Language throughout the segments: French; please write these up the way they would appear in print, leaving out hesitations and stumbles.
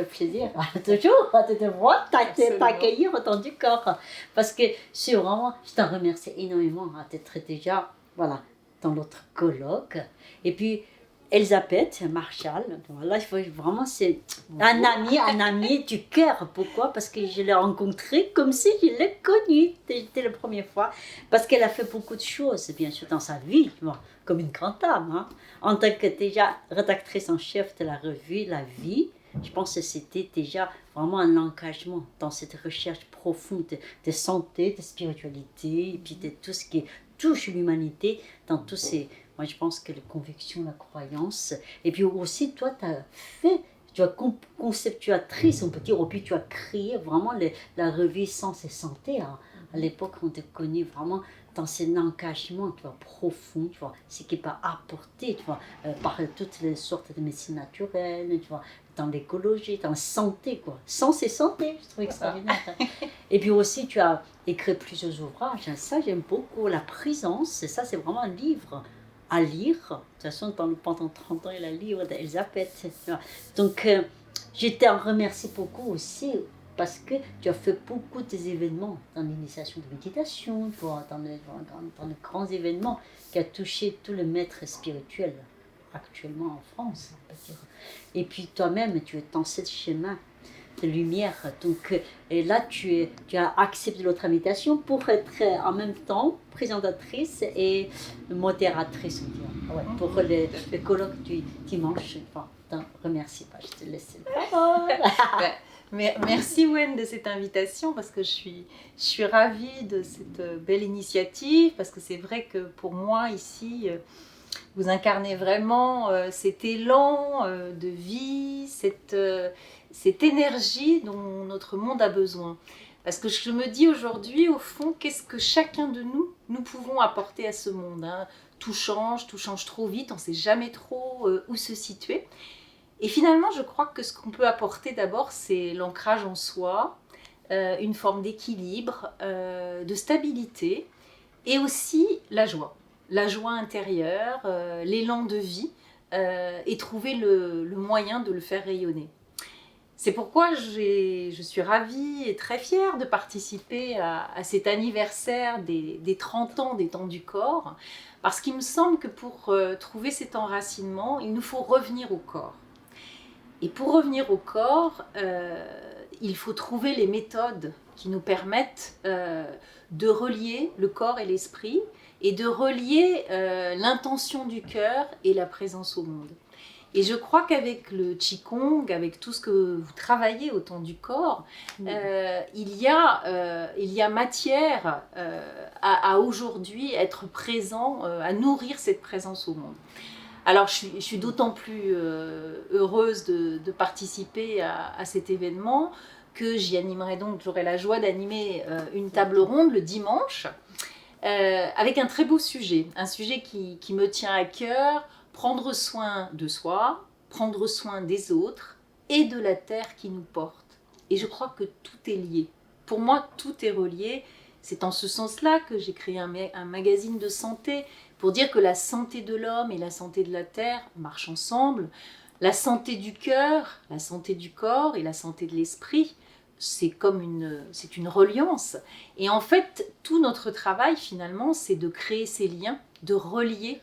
fait plaisir toujours de te voir, t'accueillir autant du corps. Parce que c'est vraiment, je t'en remercie énormément d'être déjà, voilà, dans notre colloque. Et puis, Elisabeth Marshall, voilà, il faut vraiment, c'est un ami du cœur. Pourquoi? Parce que je l'ai rencontrée comme si je l'ai connue. C'était la première fois. Parce qu'elle a fait beaucoup de choses, bien sûr, dans sa vie, bon, comme une grande dame. Hein. En tant que déjà rédactrice en chef de la revue La Vie, je pense que c'était déjà vraiment un engagement dans cette recherche profonde de santé, de spiritualité, et puis de tout ce qui touche l'humanité dans tous ces... Moi, je pense que les convictions, la croyance, et puis aussi, toi, tu as fait, tu as conceptuatrice, on peut dire, ou puis tu as créé vraiment la revue Sens et Santé. Hein. À l'époque, on te connaît vraiment dans cet engagement, tu vois, profond, tu vois, ce qui peut apporter, tu vois, par toutes les sortes de médecine naturelle, tu vois, dans l'écologie, dans la santé, quoi. Sens et santé, je trouve extraordinaire. Et puis aussi, tu as écrit plusieurs ouvrages, hein. Ça, j'aime beaucoup, La Présence, et ça, c'est vraiment un livre à lire. De toute façon, pendant 30 ans, il y a le livre d'Elisabeth. Donc, je te remercie beaucoup aussi parce que tu as fait beaucoup d'événements dans l'initiation de méditation, dans les grands événements qui ont touché tous les maîtres spirituels actuellement en France. On peut dire. Et puis toi-même, tu es dans ce chemin de lumière. Donc, et là, tu as accepté notre invitation pour être en même temps présentatrice et modératrice, on dirait, ouais, pour le colloque du dimanche. Enfin, t'en remercie pas, je te laisse la parole. Merci Wen de cette invitation parce que je suis ravie de cette belle initiative parce que c'est vrai que pour moi ici vous incarnez vraiment cet élan de vie, cette énergie dont notre monde a besoin. Parce que je me dis aujourd'hui, au fond, qu'est-ce que chacun de nous pouvons apporter à ce monde, hein. Tout change trop vite, on ne sait jamais trop où se situer. Et finalement, je crois que ce qu'on peut apporter d'abord, c'est l'ancrage en soi, une forme d'équilibre, de stabilité, et aussi la joie intérieure, l'élan de vie, et trouver le moyen de le faire rayonner. C'est pourquoi je suis ravie et très fière de participer à cet anniversaire des 30 ans des temps du corps, parce qu'il me semble que pour trouver cet enracinement, il nous faut revenir au corps. Et pour revenir au corps, il faut trouver les méthodes qui nous permettent de relier le corps et l'esprit et de relier l'intention du cœur et la présence au monde. Et je crois qu'avec le Qigong, avec tout ce que vous travaillez au temps du corps, il y a matière à aujourd'hui être présent, à nourrir cette présence au monde. Alors je suis d'autant plus heureuse de participer à cet événement que j'aurai la joie d'animer une table ronde le dimanche avec un très beau sujet, un sujet qui me tient à cœur, prendre soin de soi, prendre soin des autres et de la terre qui nous porte. Et je crois que tout est lié. Pour moi, tout est relié. C'est en ce sens-là que j'ai créé un magazine de santé pour dire que la santé de l'homme et la santé de la terre marchent ensemble. La santé du cœur, la santé du corps et la santé de l'esprit, c'est une reliance. Et en fait, tout notre travail finalement, c'est de créer ces liens, de relier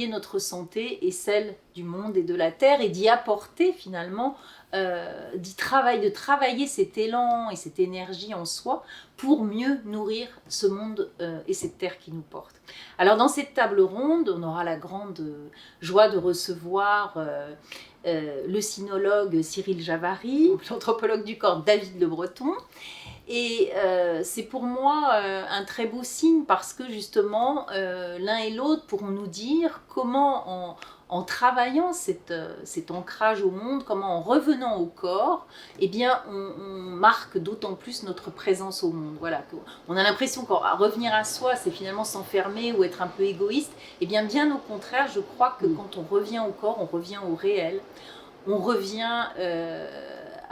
notre santé et celle du monde et de la terre et d'y apporter finalement, de travailler cet élan et cette énergie en soi pour mieux nourrir ce monde et cette terre qui nous porte. Alors dans cette table ronde, on aura la grande joie de recevoir le sinologue Cyril Javary, l'anthropologue du corps David Le Breton. Et c'est pour moi un très beau signe parce que justement l'un et l'autre pourront nous dire comment en travaillant cet ancrage au monde, comment en revenant au corps, eh bien on marque d'autant plus notre présence au monde. Voilà, on a l'impression qu'à revenir à soi, c'est finalement s'enfermer ou être un peu égoïste. Eh bien au contraire, je crois que quand on revient au corps, on revient au réel, on revient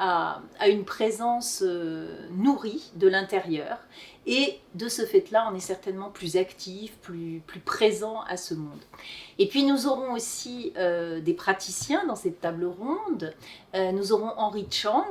à une présence nourrie de l'intérieur. Et de ce fait-là, on est certainement plus actif, plus présent à ce monde. Et puis nous aurons aussi des praticiens dans cette table ronde. Nous aurons Henry Chang,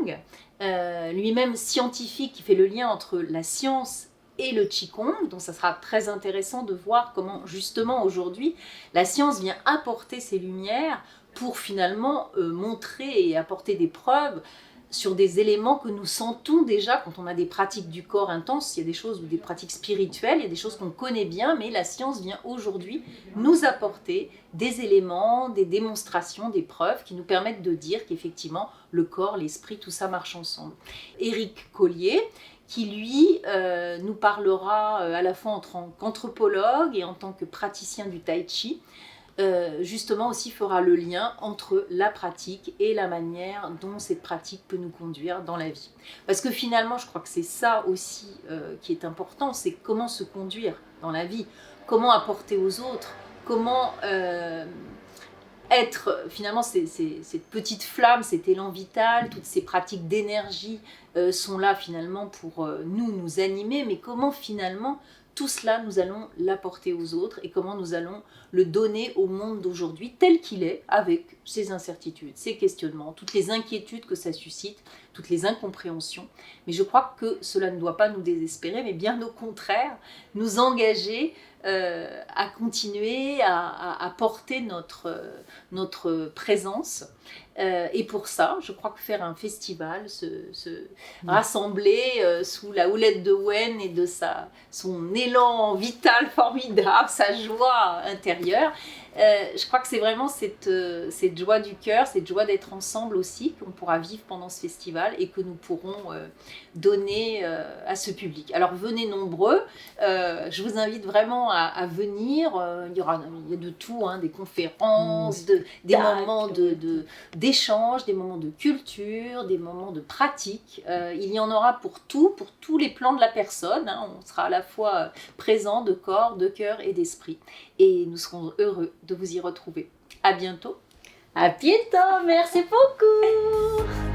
lui-même scientifique qui fait le lien entre la science et le Qigong. Donc ça sera très intéressant de voir comment justement aujourd'hui la science vient apporter ses lumières pour finalement montrer et apporter des preuves sur des éléments que nous sentons déjà quand on a des pratiques du corps intenses. Il y a des choses, ou des pratiques spirituelles, il y a des choses qu'on connaît bien, mais la science vient aujourd'hui nous apporter des éléments, des démonstrations, des preuves qui nous permettent de dire qu'effectivement le corps, l'esprit, tout ça marche ensemble. Éric Collier, qui lui nous parlera à la fois en tant qu'anthropologue et en tant que praticien du tai chi, justement aussi fera le lien entre la pratique et la manière dont cette pratique peut nous conduire dans la vie. Parce que finalement, je crois que c'est ça aussi qui est important, c'est comment se conduire dans la vie, comment apporter aux autres, comment être finalement cette petite flamme, cet élan vital, toutes ces pratiques d'énergie sont là finalement pour nous animer, mais comment finalement tout cela, nous allons l'apporter aux autres et comment nous allons le donner au monde d'aujourd'hui tel qu'il est, avec ses incertitudes, ses questionnements, toutes les inquiétudes que ça suscite, toutes les incompréhensions. Mais je crois que cela ne doit pas nous désespérer, mais bien au contraire, nous engager à continuer à porter notre présence. Et pour ça, je crois que faire un festival, se rassembler sous la houlette de Wen et de son élan vital formidable, sa joie intérieure, je crois que c'est vraiment cette joie du cœur, cette joie d'être ensemble aussi, qu'on pourra vivre pendant ce festival et que nous pourrons donner à ce public. Alors venez nombreux, je vous invite vraiment à venir, il y a de tout, hein, des conférences, des moments d'échange, des moments de culture, des moments de pratique. Il y en aura pour tous les plans de la personne, hein. On sera à la fois présent de corps, de cœur et d'esprit. Et nous serons heureux de vous y retrouver. À bientôt. À bientôt, merci beaucoup.